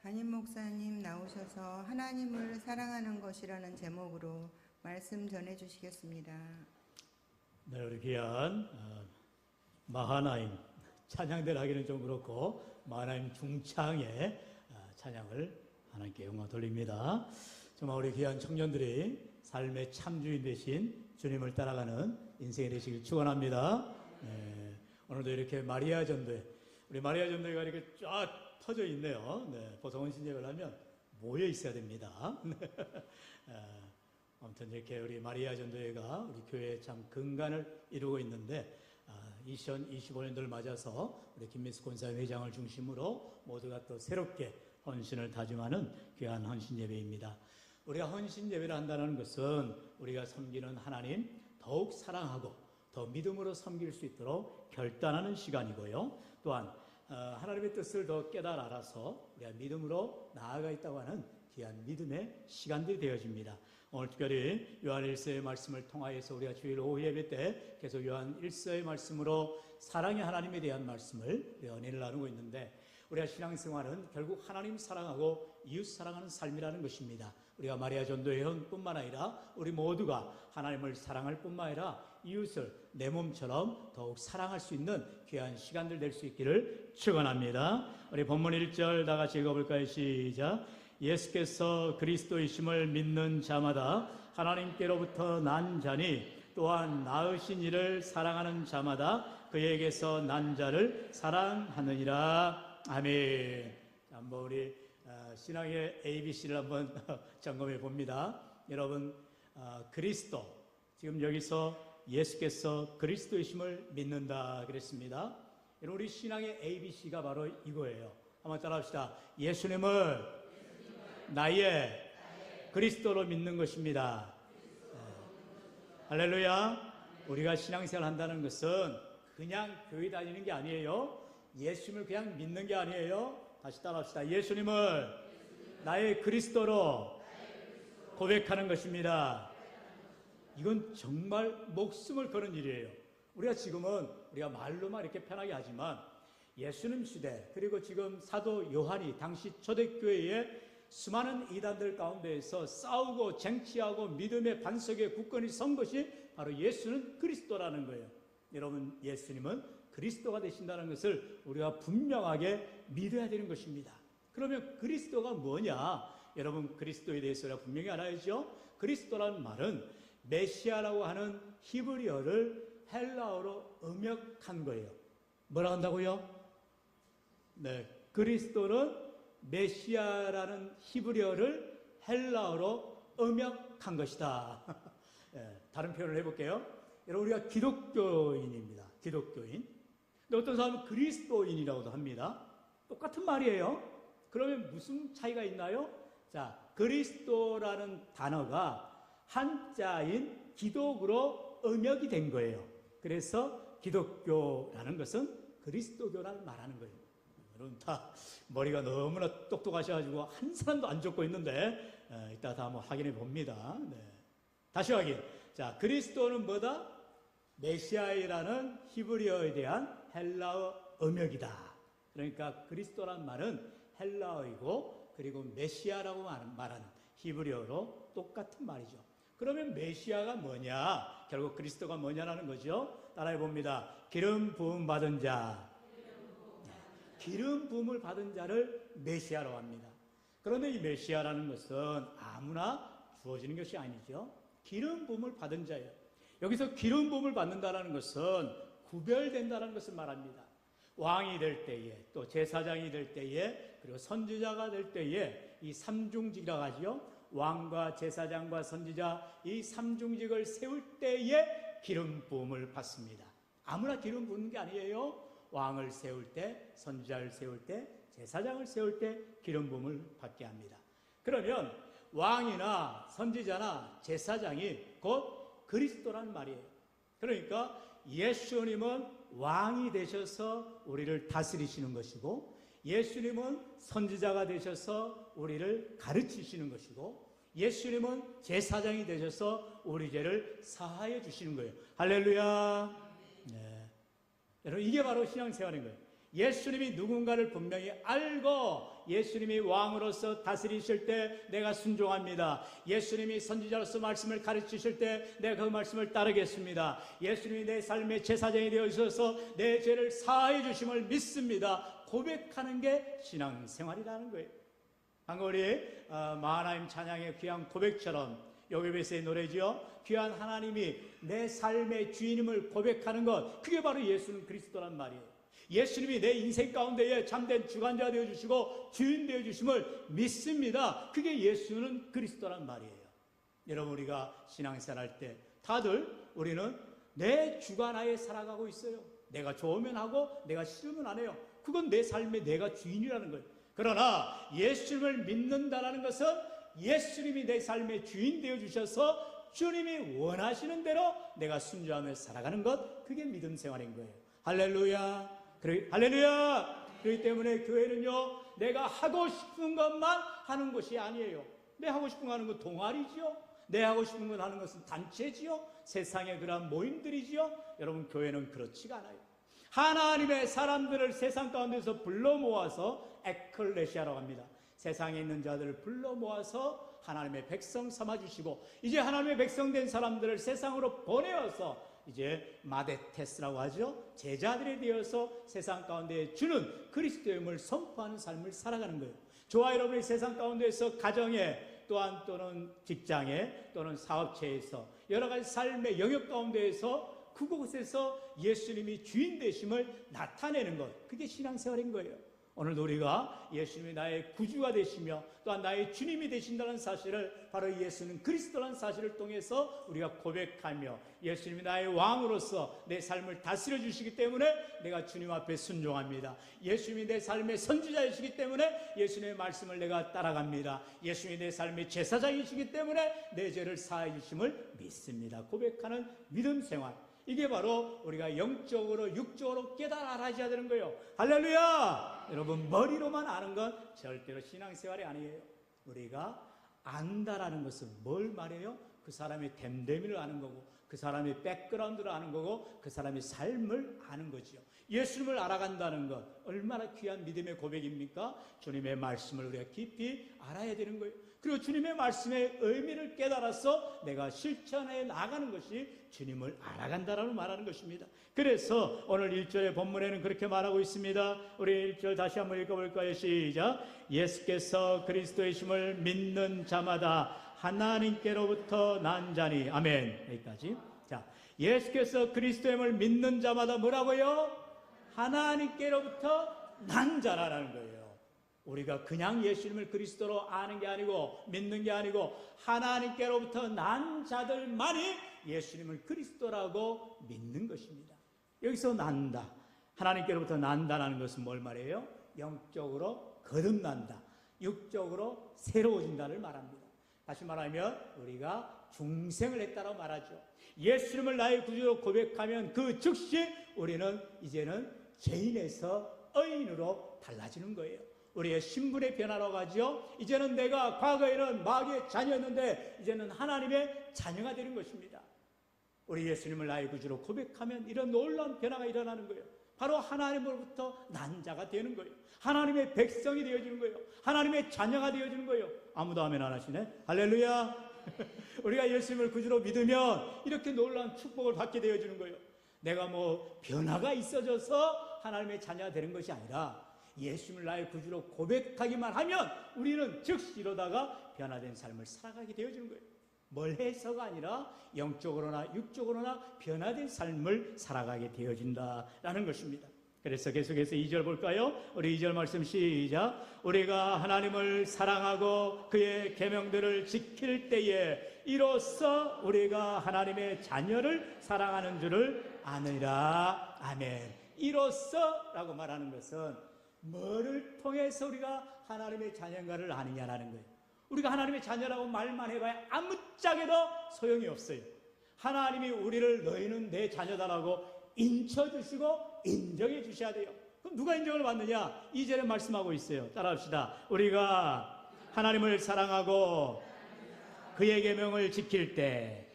담임 목사님 나오셔서 하나님을 사랑하는 것이라는 제목으로 말씀 전해 주시겠습니다. 네, 우리 귀한 마하나임 찬양대를 하기는 좀 그렇고 마하나임 중창의 찬양을 하나님께 영광 돌립니다. 정말 우리 귀한 청년들이 삶의 참주인 되신 주님을 따라가는 인생이 되시길 축원합니다. 네, 오늘도 이렇게 마리아 전도회, 우리 마리아 전도회가 이렇게 쫙 터져 있네요. 네, 보통 헌신예배를 하면 모여 있어야 됩니다. 아무튼 이렇게 우리 마리아 전도회가 우리 교회에 참 근간을 이루고 있는데 2025년도를 맞아서 우리 김미수 권사회 회장을 중심으로 모두가 또 새롭게 헌신을 다짐하는 귀한 헌신 예배입니다. 우리가 헌신 예배를 한다는 것은 우리가 섬기는 하나님 더욱 사랑하고 더 믿음으로 섬길 수 있도록 결단하는 시간이고요. 또한 하나님의 뜻을 더 깨달아 알아서 우리가 믿음으로 나아가 있다고 하는 귀한 믿음의 시간들이 되어집니다. 오늘 특별히 요한 1서의 말씀을 통하여서 우리가 주일 오후 예배 때 계속 요한 1서의 말씀으로 사랑의 하나님에 대한 말씀을 은혜를 나누고 있는데, 우리가 신앙생활은 결국 하나님 사랑하고 이웃 사랑하는 삶이라는 것입니다. 우리가 마리아 전도회원뿐만 아니라 우리 모두가 하나님을 사랑할 뿐만 아니라 이웃을 내 몸처럼 더욱 사랑할 수 있는 귀한 시간들 될 수 있기를 축원합니다. 우리 본문 1절 다 같이 읽어볼까요? 시작. 예수께서 그리스도이심을 믿는 자마다 하나님께로부터 난 자니 또한 낳으신 이를 사랑하는 자마다 그에게서 난 자를 사랑하느니라. 아멘. 한번 우리 신앙의 ABC를 한번 점검해 봅니다. 여러분, 그리스도, 지금 여기서 예수께서 그리스도이심을 믿는다 그랬습니다. 여러분, 우리 신앙의 ABC가 바로 이거예요. 한번 따라합시다. 예수님을 나의 그리스도로 믿는 것입니다. 할렐루야. 우리가 신앙생활 한다는 것은 그냥 교회 다니는 게 아니에요. 예수님을 그냥 믿는 게 아니에요. 다시 따라합시다. 예수님을 나의 그리스도로 고백하는 것입니다. 이건 정말 목숨을 거는 일이에요. 우리가 지금은 우리가 말로만 이렇게 편하게 하지만 예수님 시대, 그리고 지금 사도 요한이 당시 초대교회에 수많은 이단들 가운데에서 싸우고 쟁취하고 믿음의 반석에 굳건히 선 것이 바로 예수는 그리스도라는 거예요. 여러분, 예수님은 그리스도가 되신다는 것을 우리가 분명하게 믿어야 되는 것입니다. 그러면 그리스도가 뭐냐? 여러분, 그리스도에 대해서 우리가 분명히 알아야죠. 그리스도라는 말은 메시아라고 하는 히브리어를 헬라어로 음역한 거예요. 뭐라 한다고요? 네, 그리스도는 메시아라는 히브리어를 헬라어로 음역한 것이다. 네, 다른 표현을 해볼게요. 여러분, 우리가 기독교인입니다. 기독교인. 근데 어떤 사람은 그리스도인이라고도 합니다. 똑같은 말이에요. 그러면 무슨 차이가 있나요? 자, 그리스도라는 단어가 한자인 기독으로 음역이 된 거예요. 그래서 기독교라는 것은 그리스도교라는 말하는 거예요. 여러분 다 머리가 너무나 똑똑하셔가지고 한 사람도 안 적고 있는데 이따 다 한번 확인해 봅니다. 네. 다시 확인. 자, 그리스도는 뭐다? 메시아이라는 히브리어에 대한 헬라어 음역이다. 그러니까 그리스도란 말은 헬라어이고, 그리고 메시아라고 말하는 히브리어로 똑같은 말이죠. 그러면 메시아가 뭐냐? 결국 그리스도가 뭐냐라는 거죠. 따라해 봅니다. 기름 부음 받은 자. 기름 부음을 받은 자를 메시아라고 합니다. 그런데 이 메시아라는 것은 아무나 주어지는 것이 아니죠. 기름 부음을 받은 자예요. 여기서 기름 부음을 받는다는 것은 구별된다는 것을 말합니다. 왕이 될 때에, 또 제사장이 될 때에, 그리고 선지자가 될 때에 이 삼중직이라고 하죠. 왕과 제사장과 선지자, 이 삼중직을 세울 때에 기름 부음을 받습니다. 아무나 기름 부는 게 아니에요. 왕을 세울 때, 선지자를 세울 때, 제사장을 세울 때 기름 부음을 받게 합니다. 그러면 왕이나 선지자나 제사장이 곧 그리스도란 말이에요. 그러니까 예수님은 왕이 되셔서 우리를 다스리시는 것이고, 예수님은 선지자가 되셔서 우리를 가르치시는 것이고, 예수님은 제사장이 되셔서 우리 죄를 사하여 주시는 거예요. 할렐루야. 네. 여러분, 이게 바로 신앙생활인 거예요. 예수님이 누군가를 분명히 알고 예수님이 왕으로서 다스리실 때 내가 순종합니다. 예수님이 선지자로서 말씀을 가르치실 때 내가 그 말씀을 따르겠습니다. 예수님이 내 삶의 제사장이 되어 있어서 내 죄를 사하여 주심을 믿습니다. 고백하는 게 신앙생활이라는 거예요. 방금 우리 마하나임 찬양의 귀한 고백처럼 요괴베스의 노래지요. 귀한 하나님이 내 삶의 주인임을 고백하는 것, 그게 바로 예수는 그리스도란 말이에요. 예수님이 내 인생 가운데에 참된 주관자 되어주시고 주인 되어주심을 믿습니다. 그게 예수는 그리스도란 말이에요. 여러분, 우리가 신앙생활할 때 다들 우리는 내 주관하에 살아가고 있어요. 내가 좋으면 하고 내가 싫으면 안 해요. 그건 내 삶의 내가 주인이라는 거예요. 그러나 예수님을 믿는다는 것은 예수님이 내 삶의 주인 되어주셔서 주님이 원하시는 대로 내가 순종하며 살아가는 것, 그게 믿음 생활인 거예요. 할렐루야. 할렐루야. 그렇기 때문에 교회는요, 내가 하고 싶은 것만 하는 것이 아니에요. 내 하고 싶은 거 하는 건 동아리지요. 내 하고 싶은 건 하는 것은 단체지요. 세상의 그런 모임들이지요. 여러분, 교회는 그렇지가 않아요. 하나님의 사람들을 세상 가운데서 불러 모아서 에클레시아라고 합니다. 세상에 있는 자들을 불러 모아서 하나님의 백성 삼아주시고, 이제 하나님의 백성 된 사람들을 세상으로 보내어서 이제 마데테스라고 하죠. 제자들이 되어서 세상 가운데 주는 그리스도임을 선포하는 삶을 살아가는 거예요. 저와 여러분이 세상 가운데서 가정에 또는 직장에 또는 사업체에서 여러 가지 삶의 영역 가운데에서 그곳에서 예수님이 주인 되심을 나타내는 것, 그게 신앙생활인 거예요. 오늘도 우리가 예수님이 나의 구주가 되시며 또한 나의 주님이 되신다는 사실을, 바로 예수는 그리스도라는 사실을 통해서 우리가 고백하며 예수님이 나의 왕으로서 내 삶을 다스려 주시기 때문에 내가 주님 앞에 순종합니다. 예수님이 내 삶의 선지자이시기 때문에 예수님의 말씀을 내가 따라갑니다. 예수님이 내 삶의 제사장이시기 때문에 내 죄를 사하여 주심을 믿습니다. 고백하는 믿음 생활, 이게 바로 우리가 영적으로 육적으로 깨달아 알아야 되는 거예요. 할렐루야. 여러분, 머리로만 아는 건 절대로 신앙생활이 아니에요. 우리가 안다라는 것은 뭘 말해요? 그 사람의 됨됨이를 아는 거고, 그 사람의 백그라운드를 아는 거고, 그 사람의 삶을 아는 거지요. 예수님을 알아간다는 것, 얼마나 귀한 믿음의 고백입니까? 주님의 말씀을 우리가 깊이 알아야 되는 거예요. 그리고 주님의 말씀의 의미를 깨달아서 내가 실천해 나가는 것이 주님을 알아간다라고 말하는 것입니다. 그래서 오늘 1절의 본문에는 그렇게 말하고 있습니다. 우리 1절 다시 한번 읽어볼까요? 시작. 예수께서 그리스도이심을 믿는 자마다 하나님께로부터 난 자니. 아멘. 여기까지. 자, 예수께서 그리스도임을 믿는 자마다 뭐라고요? 하나님께로부터 난 자라는 거예요. 우리가 그냥 예수님을 그리스도로 아는 게 아니고 믿는 게 아니고 하나님께로부터 난 자들만이 예수님을 그리스도라고 믿는 것입니다. 여기서 난다, 하나님께로부터 난다라는 것은 뭘 말해요? 영적으로 거듭난다, 육적으로 새로워진다를 말합니다. 다시 말하면 우리가 중생을 했다고 말하죠. 예수님을 나의 구주로 고백하면 그 즉시 우리는 이제는 죄인에서 의인으로 달라지는 거예요. 우리의 신분의 변화라고 하죠. 이제는 내가 과거에는 마귀의 자녀였는데 이제는 하나님의 자녀가 되는 것입니다. 우리 예수님을 나의 구주로 고백하면 이런 놀라운 변화가 일어나는 거예요. 바로 하나님으로부터 난 자가 되는 거예요. 하나님의 백성이 되어지는 거예요. 하나님의 자녀가 되어지는 거예요. 아무도 아멘 안 하시네. 할렐루야. 우리가 예수님을 구주로 믿으면 이렇게 놀라운 축복을 받게 되어지는 거예요. 내가 뭐 변화가 있어져서 하나님의 자녀가 되는 것이 아니라 예수님을 나의 구주로 고백하기만 하면 우리는 즉시 이러다가 변화된 삶을 살아가게 되어지는 거예요. 뭘 해서가 아니라 영적으로나 육적으로나 변화된 삶을 살아가게 되어진다라는 것입니다. 그래서 계속해서 2절 볼까요? 우리 2절 말씀 시작. 우리가 하나님을 사랑하고 그의 계명들을 지킬 때에 이로써 우리가 하나님의 자녀를 사랑하는 줄을 아느니라. 아멘. 이로써 라고 말하는 것은 뭐를 통해서 우리가 하나님의 자녀인가를 아느냐라는 거예요. 우리가 하나님의 자녀라고 말만 해봐야 아무짝에도 소용이 없어요. 하나님이 우리를 너희는 내 자녀다라고 인쳐주시고 인정해 주셔야 돼요. 그럼 누가 인정을 받느냐? 2절에 말씀하고 있어요. 따라합시다. 우리가 하나님을 사랑하고 그의 계명을 지킬 때,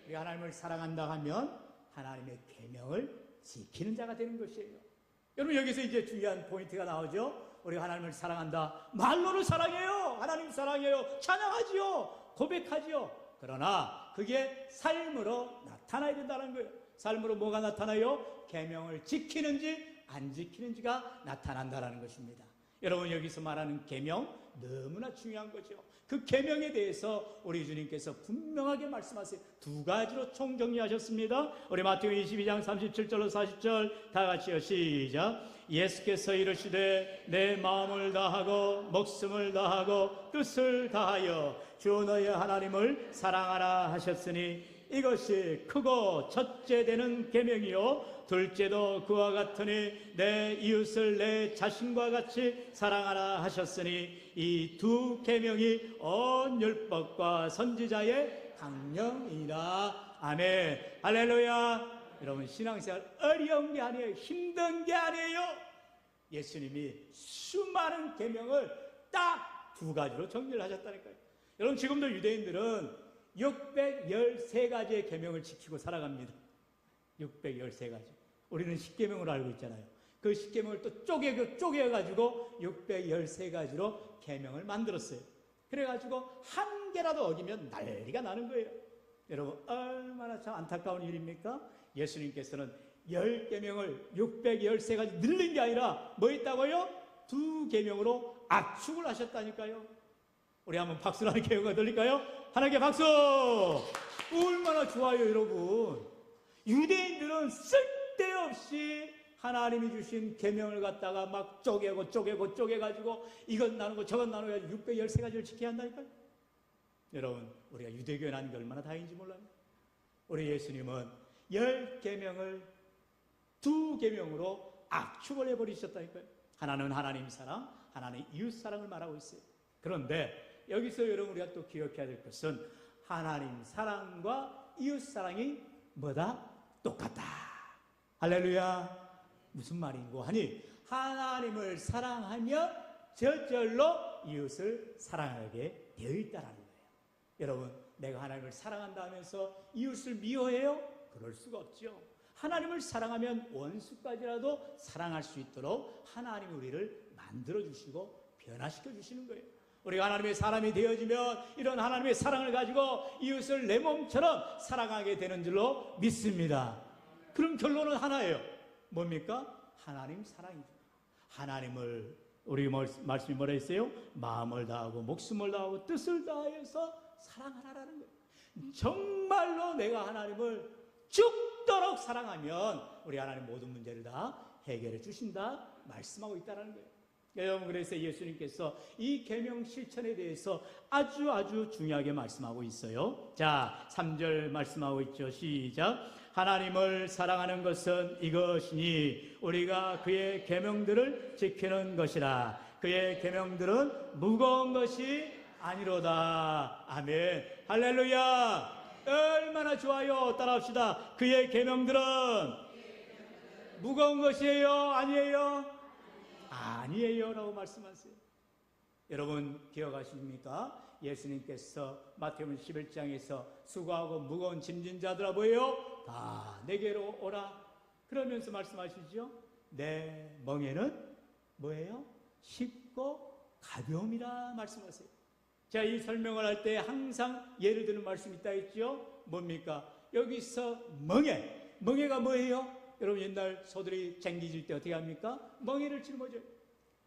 우리가 하나님을 사랑한다 하면 하나님의 계명을 지키는 자가 되는 것이에요. 여러분 여기서 이제 중요한 포인트가 나오죠. 우리가 하나님을 사랑한다. 말로는 사랑해요. 하나님 사랑해요. 찬양하지요. 고백하지요. 그러나 그게 삶으로 나타나야 된다는 거예요. 삶으로 뭐가 나타나요? 계명을 지키는지 안 지키는지가 나타난다는 것입니다. 여러분 여기서 말하는 계명 너무나 중요한 거죠. 그 계명에 대해서 우리 주님께서 분명하게 말씀하세요. 두 가지로 총정리하셨습니다. 우리 마태복음 22장 37절로 40절 다 같이요. 시작. 예수께서 이르시되 내 마음을 다하고 목숨을 다하고 뜻을 다하여 주 너의 하나님을 사랑하라 하셨으니 이것이 크고 첫째 되는 계명이요 둘째도 그와 같으니 내 이웃을 내 자신과 같이 사랑하라 하셨으니 이 두 계명이 온 율법과 선지자의 강령이라. 아멘. 할렐루야. 여러분 신앙생활 어려운 게 아니에요. 힘든 게 아니에요. 예수님이 수많은 계명을 딱 두 가지로 정리를 하셨다니까요. 여러분 지금도 유대인들은 613가지의 계명을 지키고 살아갑니다. 613가지. 우리는 10계명으로 알고 있잖아요. 그 10계명을 또 쪼개가지고 613가지로 계명을 만들었어요. 그래가지고 한 개라도 어기면 난리가 나는 거예요. 여러분 얼마나 참 안타까운 일입니까? 예수님께서는 10계명을 613가지 늘린 게 아니라 뭐 있다고요? 두 계명으로 압축을 하셨다니까요. 우리 한번 박수로 하는 계명을 들릴까요? 하나님께 박수! 얼마나 좋아요 여러분. 유대인들은 쓸데없이 하나님이 주신 계명을 갖다가 막 쪼개가지고 이건 나누고 저건 나누고 613가지를 지켜야 한다니까요. 여러분 우리가 유대교에 나는 게 얼마나 다행인지 몰라요. 우리 예수님은 10계명을 두 계명으로 압축을 해버리셨다니까요. 하나는 하나님 사랑, 하나는 이웃 사랑을 말하고 있어요. 그런데 여기서 여러분 우리가 또 기억해야 될 것은 하나님 사랑과 이웃 사랑이 뭐다? 똑같다. 할렐루야. 무슨 말인고 하니 하나님을 사랑하며 저절로 이웃을 사랑하게 되어 있다는 거예요. 여러분 내가 하나님을 사랑한다 하면서 이웃을 미워해요? 그럴 수가 없죠. 하나님을 사랑하면 원수까지라도 사랑할 수 있도록 하나님이 우리를 만들어주시고 변화시켜 주시는 거예요. 우리가 하나님의 사람이 되어지면 이런 하나님의 사랑을 가지고 이웃을 내 몸처럼 사랑하게 되는 줄로 믿습니다. 그럼 결론은 하나예요. 뭡니까? 하나님 사랑이죠. 하나님을 우리 말씀이 뭐라 했어요? 마음을 다하고 목숨을 다하고 뜻을 다해서 사랑하라는 거예요. 정말로 내가 하나님을 죽도록 사랑하면 우리 하나님 모든 문제를 다 해결해 주신다 말씀하고 있다는 거예요. 여러분 그래서 예수님께서 이 계명 실천에 대해서 아주 중요하게 말씀하고 있어요. 자 3절 말씀하고 있죠. 시작. 하나님을 사랑하는 것은 이것이니 우리가 그의 계명들을 지키는 것이라. 그의 계명들은 무거운 것이 아니로다. 아멘. 할렐루야. 얼마나 좋아요. 따라합시다. 그의 계명들은 무거운 것이에요? 아니에요? 아니에요 라고 말씀하세요. 여러분 기억하십니까? 예수님께서 마태복음 11장에서 수고하고 무거운 짐진 자들아 뭐예요? 다 내게로 오라 그러면서 말씀하시죠. 내 멍에는 뭐예요? 쉽고 가벼움이라 말씀하세요. 제가 이 설명을 할 때 항상 예를 드는 말씀이 있다 했죠. 뭡니까? 여기서 멍에가 뭐예요? 여러분 옛날 소들이 쟁기질 때 어떻게 합니까? 멍에를 짊어져요.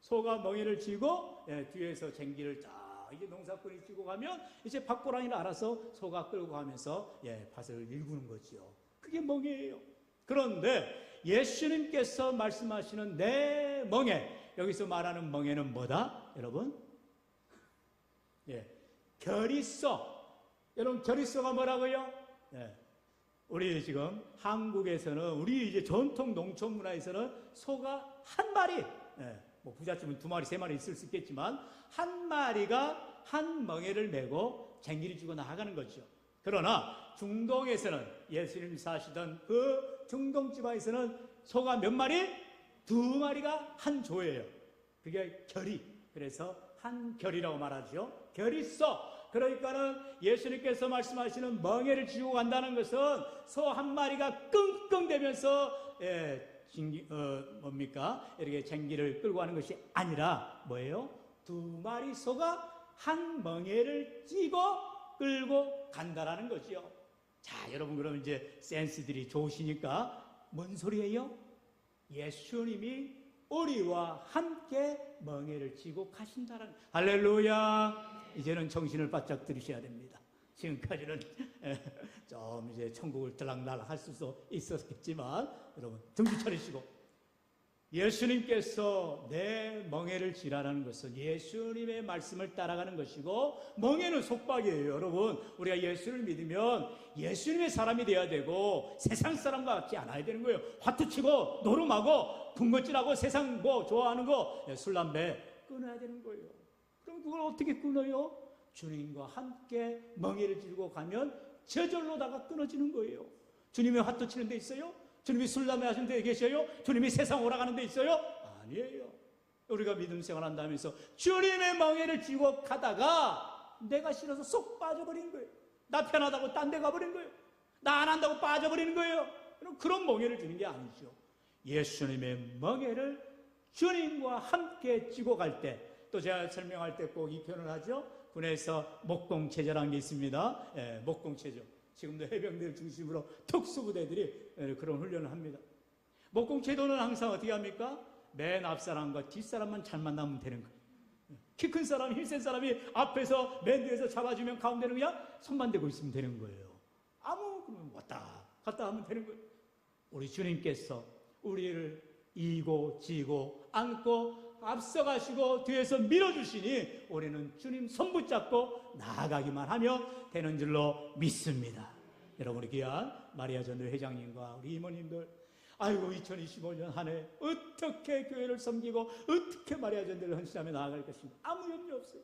소가 멍에를 쥐고 뒤에서 쟁기를 쫙 이제 농사꾼이 쥐고 가면 이제 밭고랑이를 알아서 소가 끌고 가면서 밭을 일구는 거죠. 그게 멍에예요. 그런데 예수님께서 말씀하시는 내 멍에, 여기서 말하는 멍에는 뭐다? 여러분? 결이소. 여러분 결이소가 뭐라고요? 우리 지금 한국에서는 우리 이제 전통 농촌 문화에서는 소가 한 마리, 뭐 부잣집은 2마리, 3마리 있을 수 있겠지만 한 마리가 한 멍에를 메고 쟁기를 주고 나아가는 거죠. 그러나 중동에서는 예수님 사시던 그 중동 지방에서는 소가 몇 마리? 2마리가 한 조예요. 그게 결이. 그래서 한 결이라고 말하죠. 결이소. 그러니까는 예수님께서 말씀하시는 멍에를 쥐고 간다는 것은 소 한 마리가 끙끙대면서 뭡니까? 이렇게 쟁기를 끌고 가는 것이 아니라 뭐예요? 두 마리 소가 한 멍에를 찌고 끌고 간다라는 거지요. 자, 여러분 그럼 이제 센스들이 좋으시니까 뭔 소리예요? 예수님이 우리와 함께 멍에를 쥐고 가신다는, 할렐루야. 이제는 정신을 바짝 들이셔야 됩니다. 지금까지는 좀 이제 천국을 들락날락 할 수도 있었겠지만 여러분 정신 차리시고, 예수님께서 내 멍에를 지라라는 것은 예수님의 말씀을 따라가는 것이고, 멍에는 속박이에요. 여러분 우리가 예수를 믿으면 예수님의 사람이 되어야 되고 세상 사람과 같지 않아야 되는 거예요. 화투치고 노름하고 군것질하고 세상 뭐 좋아하는 거 술 담배 끊어야 되는 거예요. 그럼 그걸 어떻게 끊어요? 주님과 함께 멍에를 쥐고 가면 저절로다가 끊어지는 거예요. 주님이 화투치는 데 있어요? 주님이 술 담배 하시는 데 계셔요? 주님이 세상 오라가는 데 있어요? 아니에요. 우리가 믿음 생활한다면서 주님의 멍에를 쥐고 가다가 내가 싫어서 쏙 빠져버리는 거예요. 나 편하다고 딴 데 가버리는 거예요. 나 안 한다고 빠져버리는 거예요. 그런 멍에를 주는 게 아니죠. 예수님의 멍에를 주님과 함께 쥐고 갈 때, 또 제가 설명할 때 꼭 이 표현을 하죠. 군에서 목공체조라는 게 있습니다. 목공체조. 지금도 해병대를 중심으로 특수부대들이 그런 훈련을 합니다. 목공체조는 항상 어떻게 합니까? 맨 앞사람과 뒷사람만 잘 만나면 되는 거예요. 키 큰 사람, 힘센 사람이 앞에서 맨 뒤에서 잡아주면 가운데는 그냥 손만 대고 있으면 되는 거예요. 아무 그러면 왔다 갔다 하면 되는 거예요. 우리 주님께서 우리를 이고 지고 안고 앞서가시고 뒤에서 밀어주시니 우리는 주님 손 붙잡고 나아가기만 하면 되는 줄로 믿습니다. 여러분, 우리 귀한 마리아 전도 회장님과 우리 이모님들, 아이고 2025년 한 해 어떻게 교회를 섬기고 어떻게 마리아 전도를 헌신하며 나아갈 것인가 아무 염려 없어요.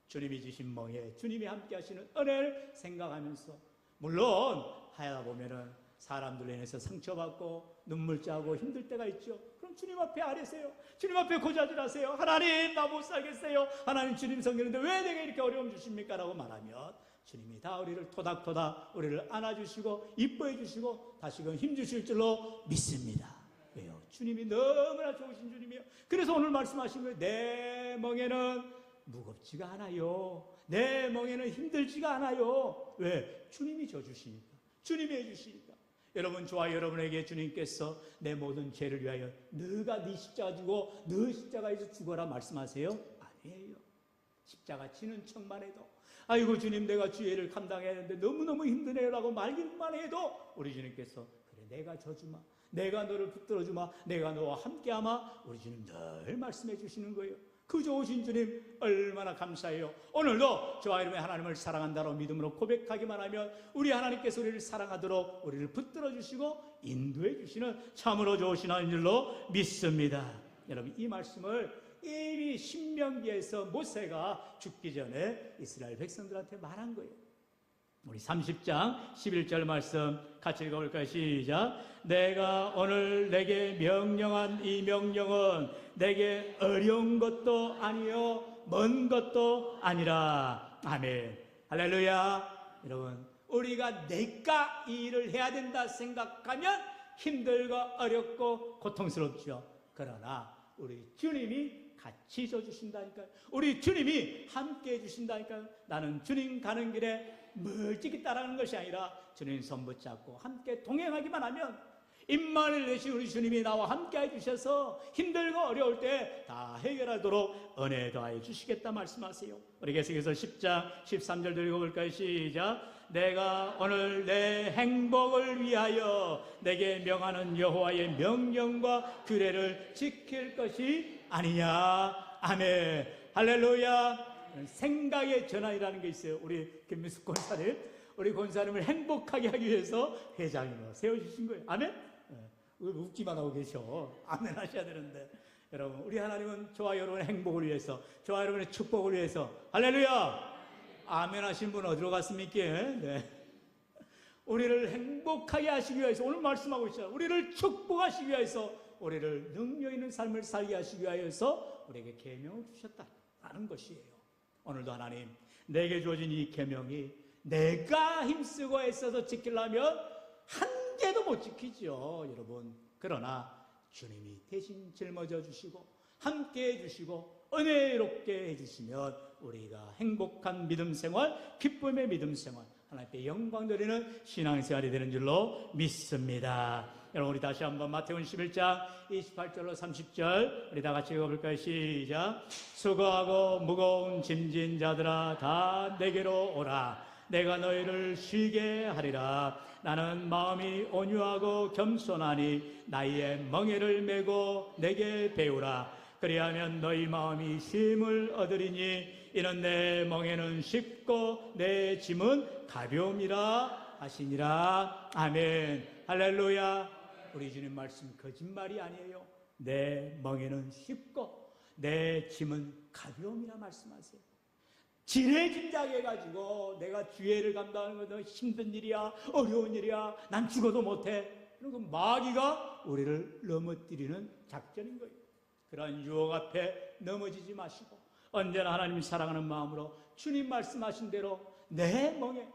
주님이 주신 멍에 주님이 함께 하시는 은혜를 생각하면서, 물론 하다 보면은 사람들 인해서 상처받고 눈물 짜고 힘들 때가 있죠. 그럼 주님 앞에 아뢰세요. 주님 앞에 고자질하세요. 하나님, 나 못 살겠어요. 하나님, 주님 섬기는데 왜 내게 이렇게 어려움 주십니까? 라고 말하면 주님이 다 우리를 토닥토닥 우리를 안아주시고 이뻐해 주시고 다시금 힘주실 줄로 믿습니다. 왜요? 주님이 너무나 좋으신 주님이에요. 그래서 오늘 말씀하신 거예요. 내 멍에는 무겁지가 않아요. 내 멍에는 힘들지가 않아요. 왜? 주님이 져주시니까, 주님이 해주시니까. 여러분, 저와 여러분에게 주님께서 내 모든 죄를 위하여 너가 네 십자가 지고 너 십자가에서 죽어라 말씀하세요? 아니에요. 십자가 지는 척만 해도, 아이고 주님 내가 죄를 감당해야 하는데 너무너무 힘드네요 라고 말기만 해도 우리 주님께서 그래 내가 져주마, 내가 너를 붙들어주마, 내가 너와 함께하마, 우리 주님 늘 말씀해 주시는 거예요. 그 좋으신 주님 얼마나 감사해요. 오늘도 저와 여러분의 하나님을 사랑한다로 믿음으로 고백하기만 하면 우리 하나님께서 우리를 사랑하도록 우리를 붙들어 주시고 인도해 주시는 참으로 좋으신 하나님으로 믿습니다. 여러분, 이 말씀을 이미 신명기에서 모세가 죽기 전에 이스라엘 백성들한테 말한 거예요. 우리 30장 11절 말씀 같이 읽어볼까요? 시작. 내가 오늘 내게 명령한 이 명령은 내게 어려운 것도 아니요 먼 것도 아니라. 아멘. 할렐루야. 여러분, 우리가 내가 이 일을 해야 된다 생각하면 힘들고 어렵고 고통스럽죠. 그러나 우리 주님이 같이 져주신다니까요. 우리 주님이 함께 해주신다니까요. 나는 주님 가는 길에 멀찍이 따라가는 것이 아니라 주님 손 붙잡고 함께 동행하기만 하면 임마누엘 되신 우리 주님이 나와 함께 해주셔서 힘들고 어려울 때 다 해결하도록 은혜 더하여 주시겠다 말씀하세요. 우리 계속해서 10장 13절 읽어볼까요? 시작. 내가 오늘 내 행복을 위하여 내게 명하는 여호와의 명령과 규례를 지킬 것이 아니냐. 아멘. 할렐루야. 생각의 전환이라는 게 있어요. 우리 김민숙 권사님, 우리 권사님을 행복하게 하기 위해서 회장님으로 세워주신 거예요. 아멘. 왜 웃기만 하고 계셔? 아멘 하셔야 되는데. 여러분, 우리 하나님은 저와 여러분의 행복을 위해서, 저와 여러분의 축복을 위해서, 할렐루야. 아멘 하신 분 어디로 갔습니까? 네. 우리를 행복하게 하시기 위해서 오늘 말씀하고 있잖아요. 우리를 축복하시기 위해서, 우리를 능력 있는 삶을 살게 하시기 위해서 우리에게 계명을 주셨다라는 것이에요. 오늘도 하나님, 내게 주어진 이 계명이 내가 힘쓰고 애써서 지키려면 한 개도 못 지키죠, 여러분. 그러나 주님이 대신 짊어져 주시고 함께 해주시고 은혜롭게 해주시면 우리가 행복한 믿음 생활, 기쁨의 믿음 생활, 하나님께 영광 드리는 신앙생활이 되는 줄로 믿습니다. 여러분, 우리 다시 한번 마태복음 11장 28절로 30절 우리 다 같이 읽어볼까요? 시작. 수고하고 무거운 짐진 자들아 다 내게로 오라. 내가 너희를 쉬게 하리라. 나는 마음이 온유하고 겸손하니 나의 멍에를 메고 내게 배우라. 그리하면 너희 마음이 쉼을 얻으리니 이는 내 멍에는 쉽고 내 짐은 가벼움이라 하시니라. 아멘. 할렐루야. 우리 주님 말씀 거짓말이 아니에요. 내 멍에는 쉽고 내 짐은 가벼움이라 말씀하세요. 지레짐작해가지고 내가 주애를 감당하는 것도 힘든 일이야, 어려운 일이야, 난 죽어도 못해. 그리고 마귀가 우리를 넘어뜨리는 작전인 거예요. 그런 유혹 앞에 넘어지지 마시고 언제나 하나님이 사랑하는 마음으로 주님 말씀하신 대로 내 멍에,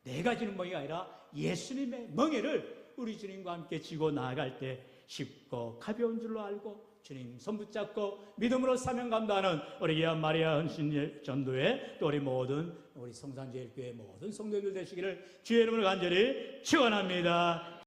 내가 지는 멍에가 아니라 예수님의 멍에를 우리 주님과 함께 지고 나아갈 때 쉽고 가벼운 줄로 알고 주님 손 붙잡고 믿음으로 사명 감당하는 우리 귀한 마리아 헌신 전도회 또 우리 모든 우리 성산제일교회 모든 성도들 되시기를 주의 이름으로 간절히 축원합니다.